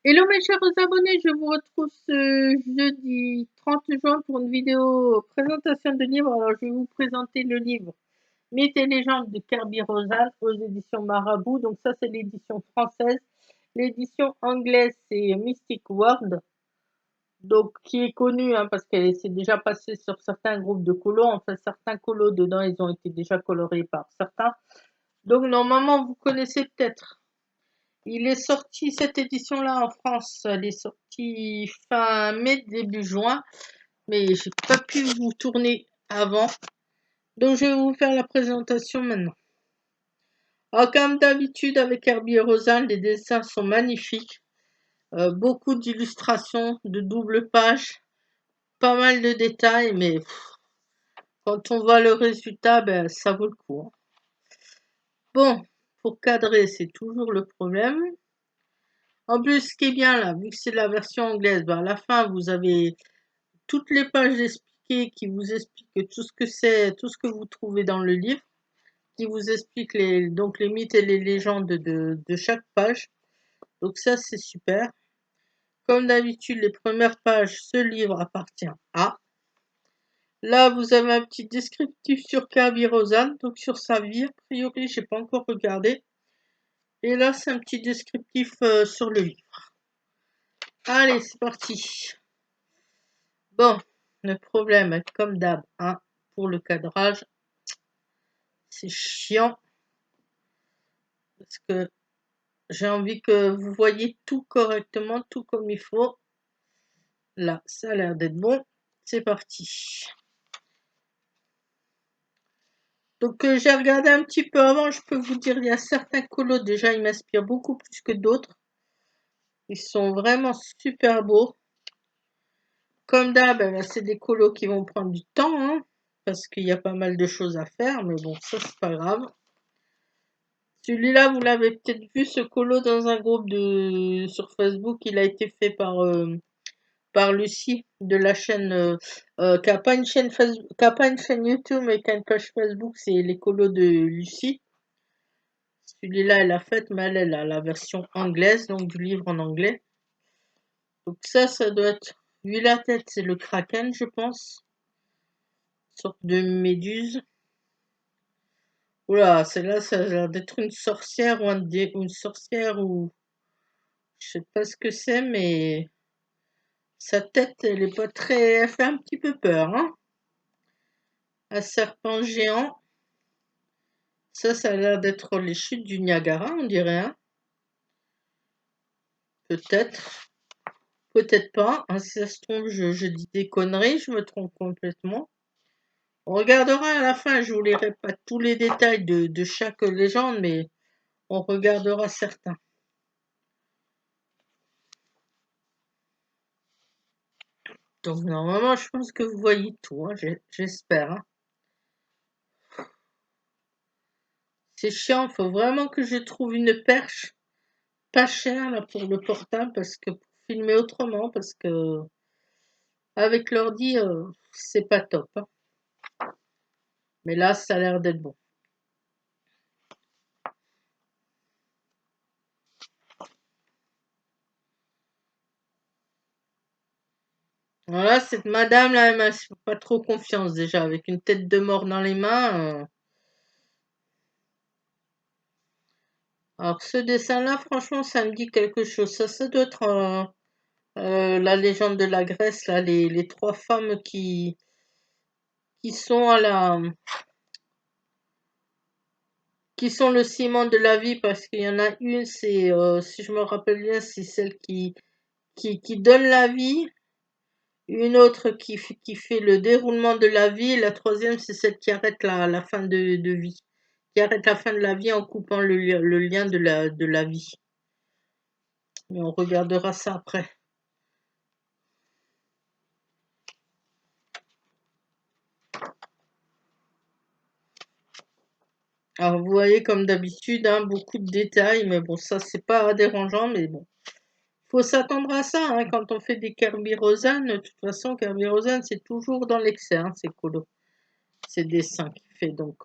Hello mes chers abonnés, je vous retrouve ce jeudi 30 juin pour une vidéo présentation de livre. Alors je vais vous présenter le livre Mythes et légendes de Kerby Rosal aux éditions Marabout. Donc ça c'est l'édition française. L'édition anglaise c'est Mystic World, donc qui est connue parce qu'elle s'est déjà passée sur certains groupes de colos. Enfin certains colos dedans ils ont été déjà colorés par certains. Donc normalement vous connaissez peut-être. Il est sorti, cette édition-là en France, elle est sortie fin mai, début juin, mais j'ai pas pu vous tourner avant. Donc je vais vous faire la présentation maintenant. Alors, comme d'habitude avec Herbie et Rosanne, les dessins sont magnifiques. Beaucoup d'illustrations, de double pages, pas mal de détails, mais quand on voit le résultat, ben, ça vaut le coup. Bon, pour cadrer, c'est toujours le problème. En plus, ce qui est bien là, vu que c'est la version anglaise, ben à la fin, vous avez toutes les pages expliquées qui vous expliquent tout ce que c'est, tout ce que vous trouvez dans le livre, qui vous explique donc les mythes et les légendes de chaque page. Donc ça, c'est super. Comme d'habitude, les premières pages, ce livre appartient à. Là, vous avez un petit descriptif sur Kerby Rosanne, donc sur sa vie. A priori, j'ai pas encore regardé. Et là, c'est un petit descriptif sur le livre. Allez, c'est parti. Bon, le problème, comme d'hab, pour le cadrage, c'est chiant parce que j'ai envie que vous voyez tout correctement, tout comme il faut. Là, ça a l'air d'être bon. C'est parti. Donc, j'ai regardé un petit peu avant. Je peux vous dire, il y a certains colos, déjà, ils m'inspirent beaucoup plus que d'autres. Ils sont vraiment super beaux. Comme d'hab, c'est des colos qui vont prendre du temps, parce qu'il y a pas mal de choses à faire. Mais bon, ça, c'est pas grave. Celui-là, vous l'avez peut-être vu, ce colo dans un groupe sur Facebook. Il a été fait par Lucie de la chaîne qui n'a pas une chaîne Facebook, qui a pas une chaîne YouTube mais qui a une page Facebook, c'est les colos de Lucie. Celui-là, elle a fait, mais elle a la version anglaise, donc du livre en anglais. Donc ça doit être, vu la tête, c'est le kraken, je pense. Une sorte de méduse. Oula, celle-là, ça a l'air d'être une sorcière ou une sorcière ou je sais pas ce que c'est, mais sa tête, elle est pas très, elle fait un petit peu peur, Un serpent géant. Ça a l'air d'être les chutes du Niagara, on dirait, Peut-être, peut-être pas. Si ça se trompe, je dis des conneries, je me trompe complètement. On regardera à la fin, je vous lirai pas tous les détails de chaque légende, mais on regardera certains. Donc normalement, je pense que vous voyez tout, j'espère. C'est chiant, il faut vraiment que je trouve une perche pas chère là pour le portable parce que pour filmer autrement, parce que avec l'ordi, c'est pas top. Mais là, ça a l'air d'être bon. Voilà, cette madame là, elle m'a pas trop confiance déjà, avec une tête de mort dans les mains. Alors ce dessin-là, franchement, ça me dit quelque chose. Ça doit être la légende de la Grèce, là, les trois femmes qui sont qui sont le ciment de la vie, parce qu'il y en a une, c'est, si je me rappelle bien, c'est celle qui donne la vie. Une autre qui fait le déroulement de la vie, et la troisième, c'est celle qui arrête la fin de vie, qui arrête la fin de la vie en coupant le lien de la vie. Mais on regardera ça après. Alors vous voyez comme d'habitude, beaucoup de détails, mais bon, ça c'est pas dérangeant, mais bon. Faut s'attendre à ça, quand on fait des Kerby Rosanne. De toute façon, Kerby Rosanne, c'est toujours dans l'excès, c'est cool. C'est dessins qu'il fait, donc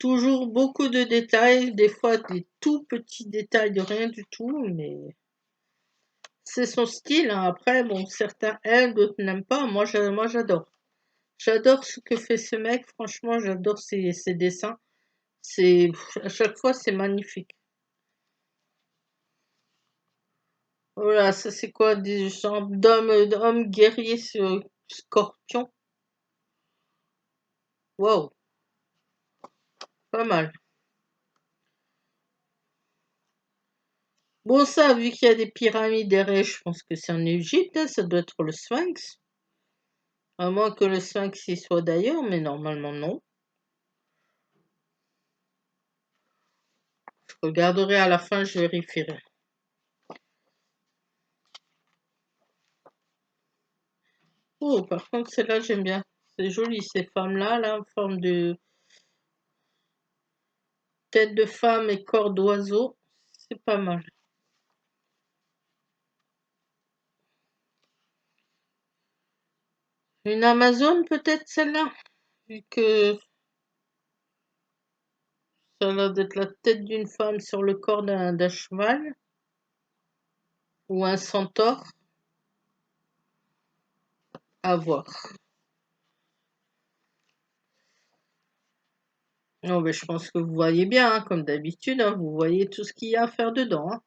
Toujours beaucoup de détails, des fois des tout petits détails de rien du tout, mais c'est son style, hein. Après, bon, certains aiment, d'autres n'aiment pas. Moi, j'adore. J'adore ce que fait ce mec. Franchement, j'adore ses dessins. C'est à chaque fois, c'est magnifique. Voilà, ça c'est quoi? Des genres d'hommes guerriers sur scorpion. Waouh, pas mal. Bon, ça, vu qu'il y a des pyramides derrière, je pense que c'est en Égypte, hein, ça doit être le Sphinx. À moins que le Sphinx y soit d'ailleurs, mais normalement non. Je regarderai à la fin, je vérifierai. Oh, par contre, celle-là, j'aime bien. C'est joli, ces femmes-là, là, en forme de tête de femme et corps d'oiseau. C'est pas mal. Une Amazone, peut-être, celle-là? Vu que ça a l'air d'être la tête d'une femme sur le corps d'un cheval. Ou un centaure. À voir. Non, mais je pense que vous voyez bien, hein, comme d'habitude, hein, vous voyez tout ce qu'il y a à faire dedans, hein.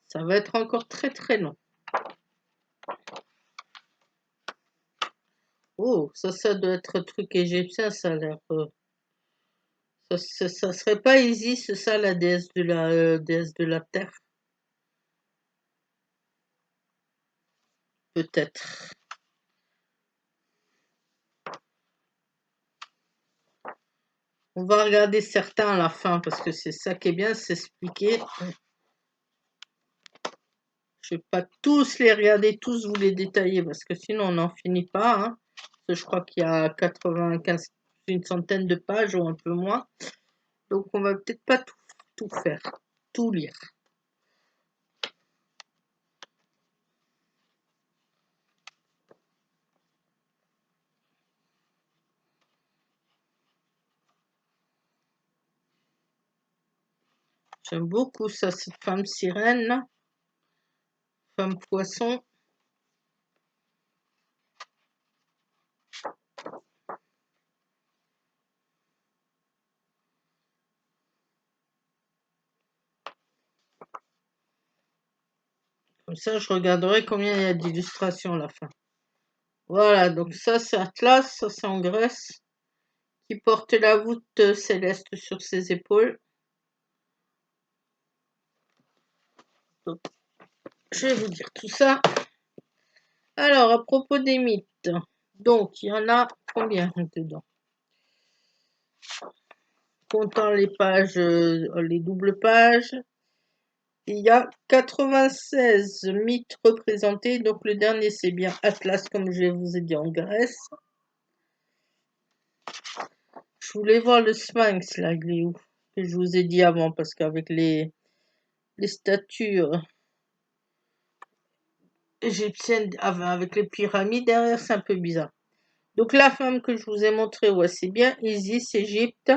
Ça va être encore très très long. Oh, ça doit être un truc égyptien, ça a l'air. Ça serait pas Isis, ça, la déesse de la terre? Peut-être. On va regarder certains à la fin, parce que c'est ça qui est bien, c'est expliquer. Je vais pas tous les regarder, tous vous les détailler, parce que sinon on n'en finit pas, hein. Parce que je crois qu'il y a 95, une centaine de pages ou un peu moins. Donc on va peut-être pas tout faire, tout lire. J'aime beaucoup ça, cette femme sirène là, femme poisson. Comme ça, je regarderai combien il y a d'illustrations à la fin. Voilà, donc ça c'est Atlas, ça c'est en Grèce, qui porte la voûte céleste sur ses épaules. Donc, je vais vous dire tout ça. Alors, à propos des mythes, donc il y en a combien dedans? Comptant les pages, les doubles pages, il y a 96 mythes représentés. Donc le dernier c'est bien Atlas, comme je vous ai dit, en Grèce. Je voulais voir le Sphinx là, Gliou, que je vous ai dit avant, parce qu'avec les statues égyptiennes, avec les pyramides derrière, c'est un peu bizarre. Donc la femme que je vous ai montrée, ouais, c'est bien Isis, Égypte.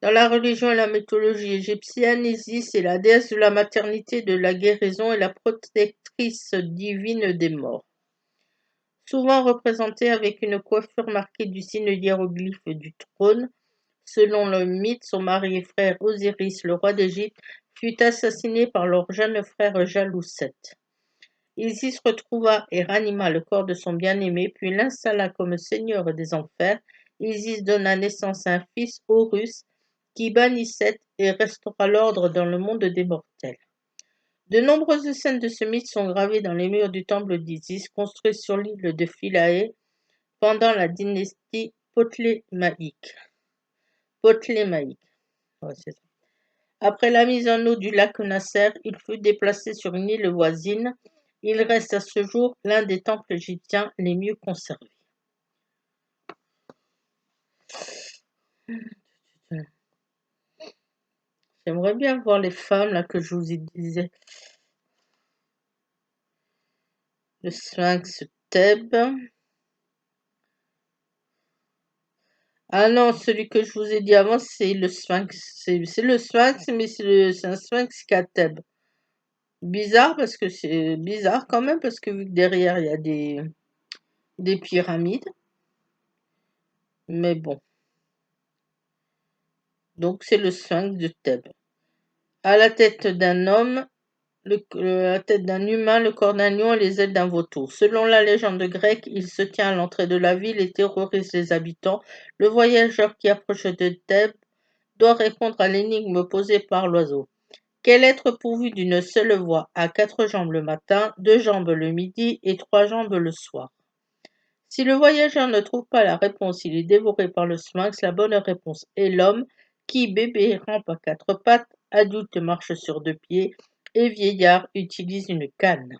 Dans la religion et la mythologie égyptienne, Isis est la déesse de la maternité, de la guérison et la protectrice divine des morts. Souvent représentée avec une coiffure marquée du signe hiéroglyphe du trône, selon le mythe, son mari et frère Osiris, le roi d'Égypte, fut assassiné par leur jeune frère jaloux Seth. Isis retrouva et ranima le corps de son bien-aimé, puis l'installa comme seigneur des enfers. Isis donna naissance à un fils, Horus, qui bannit Seth et restaura l'ordre dans le monde des mortels. De nombreuses scènes de ce mythe sont gravées dans les murs du temple d'Isis, construit sur l'île de Philae pendant la dynastie ptolémaïque. Ouais, c'est ça. Après la mise en eau du lac Nasser, il fut déplacé sur une île voisine. Il reste à ce jour l'un des temples égyptiens les mieux conservés. J'aimerais bien voir les femmes là que je vous disais. Le Sphinx Thèbes. Ah non, celui que je vous ai dit avant, c'est le sphinx. C'est le sphinx, mais c'est un sphinx qui a Thèbes. Bizarre parce que c'est bizarre quand même, parce que vu que derrière il y a des pyramides. Mais bon. Donc c'est le sphinx de Thèbes. À la tête d'un homme, la tête d'un humain, le corps d'un lion et les ailes d'un vautour. Selon la légende grecque, il se tient à l'entrée de la ville et terrorise les habitants. Le voyageur qui approche de Thèbes doit répondre à l'énigme posée par l'oiseau. Quel être pourvu d'une seule voix a 4 jambes le matin, 2 jambes le midi et 3 jambes le soir? Si le voyageur ne trouve pas la réponse, il est dévoré par le sphinx. La bonne réponse est l'homme qui, bébé, rampe à 4 pattes, adulte marche sur 2 pieds et vieillard utilise une canne.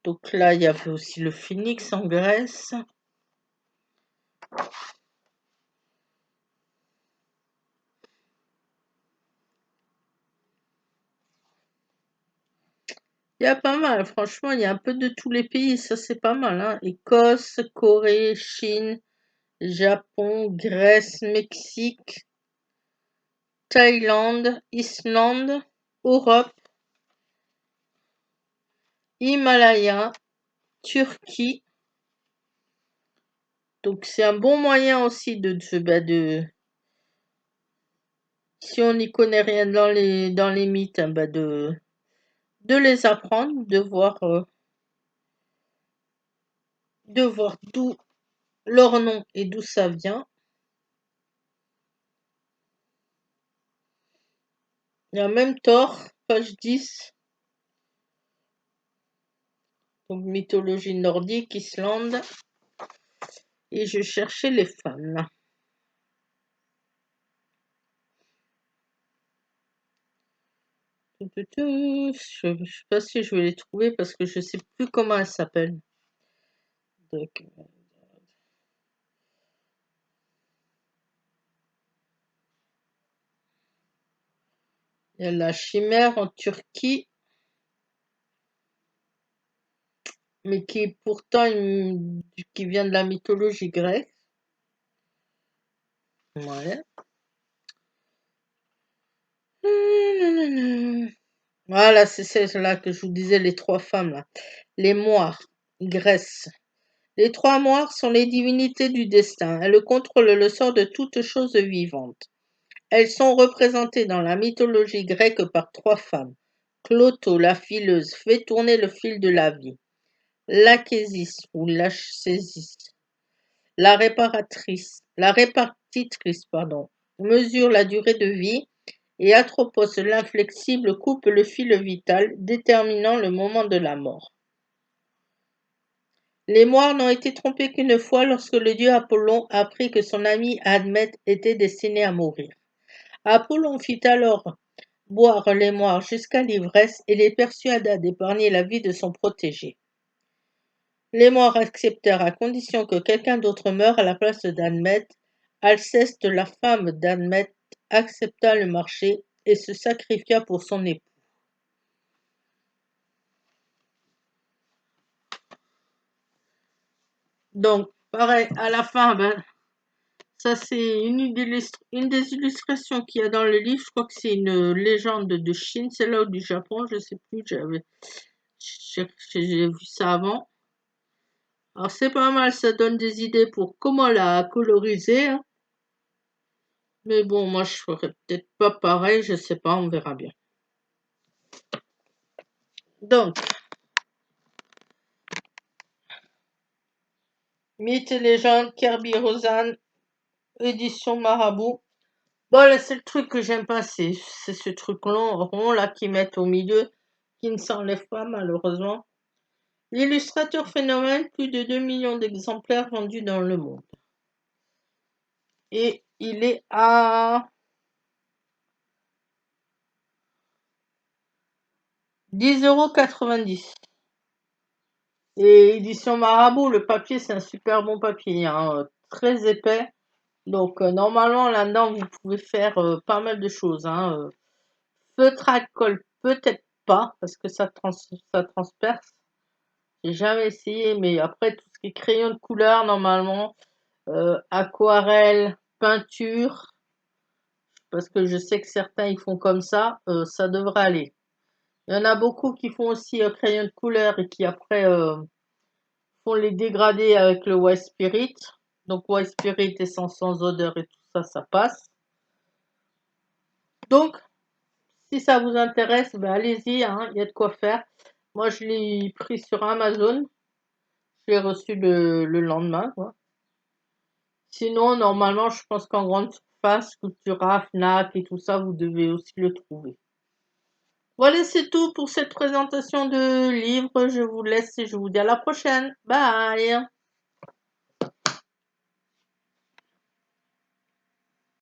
Donc là, il y avait aussi le phénix en Grèce. Il y a pas mal, franchement, il y a un peu de tous les pays, ça c'est pas mal, hein. Écosse, Corée, Chine, Japon, Grèce, Mexique, Thaïlande, Islande, Europe, Himalaya, Turquie. Donc c'est un bon moyen aussi si on n'y connaît rien dans les mythes, hein, de les apprendre, de voir d'où leur nom et d'où ça vient. Il y a même Thor, page 10, donc mythologie nordique, Islande, et je cherchais les femmes. Je sais pas si je vais les trouver parce que je sais plus comment elles s'appellent. Donc, il y a la chimère en Turquie, mais qui est pourtant qui vient de la mythologie grecque. Ouais. Voilà, c'est celle-là que je vous disais, les 3 femmes là. Les moires, Grèce. Les 3 moires sont les divinités du destin. Elles contrôlent le sort de toute chose vivante. Elles sont représentées dans la mythologie grecque par 3 femmes. Clotho, la fileuse, fait tourner le fil de la vie. L'achésis ou l'achsésis, la répartitrice, pardon, mesure la durée de vie et Atropos, l'inflexible, coupe le fil vital, déterminant le moment de la mort. Les moires n'ont été trompées qu'une fois lorsque le dieu Apollon apprit que son ami Admète était destiné à mourir. Apollon fit alors boire les moires jusqu'à l'ivresse et les persuada d'épargner la vie de son protégé. Les moires acceptèrent à condition que quelqu'un d'autre meure à la place d'Admète. Alceste, la femme d'Admète, accepta le marché et se sacrifia pour son époux. Donc, pareil, à la fin, ça c'est une des illustrations qu'il y a dans le livre. Je crois que c'est une légende de Chine, celle-là ou du Japon, je sais plus, j'ai vu ça avant. Alors c'est pas mal, ça donne des idées pour comment la coloriser, hein. Mais bon, moi je ferais peut-être pas pareil, je sais pas, on verra bien. Donc, mythes et légendes, Kirby Rosanne, édition Marabout. Bon, là, c'est le truc que j'aime pas, c'est ce truc rond là qu'ils mettent au milieu, qui ne s'enlève pas malheureusement. L'illustrateur phénomène, plus de 2 millions d'exemplaires vendus dans le monde. Et il est à 10,90 €. Et édition Marabout, le papier, c'est un super bon papier, hein, très épais. Donc, normalement, là-dedans, vous pouvez faire pas mal de choses, hein. Feutre à colle, peut-être pas, parce que ça transperce. J'ai jamais essayé, mais après tout ce qui est crayon de couleur, normalement, aquarelle, peinture, parce que je sais que certains ils font comme ça devrait aller. Il y en a beaucoup qui font aussi crayon de couleur et qui après font les dégradés avec le White Spirit. Donc White Spirit, essence sans odeur et tout ça, ça passe. Donc, si ça vous intéresse, ben allez-y, hein, il y a de quoi faire. Moi, je l'ai pris sur Amazon. Je l'ai reçu le lendemain, quoi. Sinon, normalement, je pense qu'en grande surface, Cultura, Fnac et tout ça, vous devez aussi le trouver. Voilà, c'est tout pour cette présentation de livre. Je vous laisse et je vous dis à la prochaine. Bye!